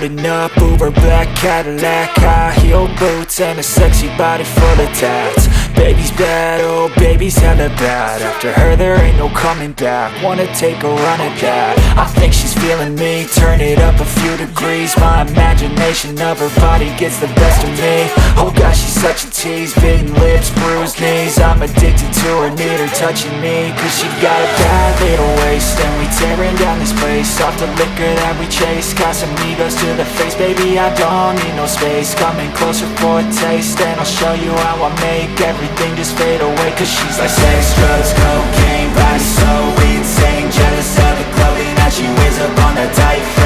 Pulling up, Uber black Cadillac, high heel boots and a sexy body full of tats. Baby's bad, oh baby's hella bad. After her there ain't no coming back. Wanna take a run at that. I think she's feeling me, turn it up a few degrees. My imagination of her body gets the best of me. Oh gosh, she's such a tease, bitten lips, bruised knees. I'm addicted to her, need her touching me, cause she got a bad little waist. And we tearing down this place, off the liquor that we chase. Casamigos to the face, baby I don't need no space. Coming closer for a taste, and I'll show you how I make everything just fade away. Cause she's like sex, drugs, cocaine, body so insane. Jealous of the clothing that she wears up on that tight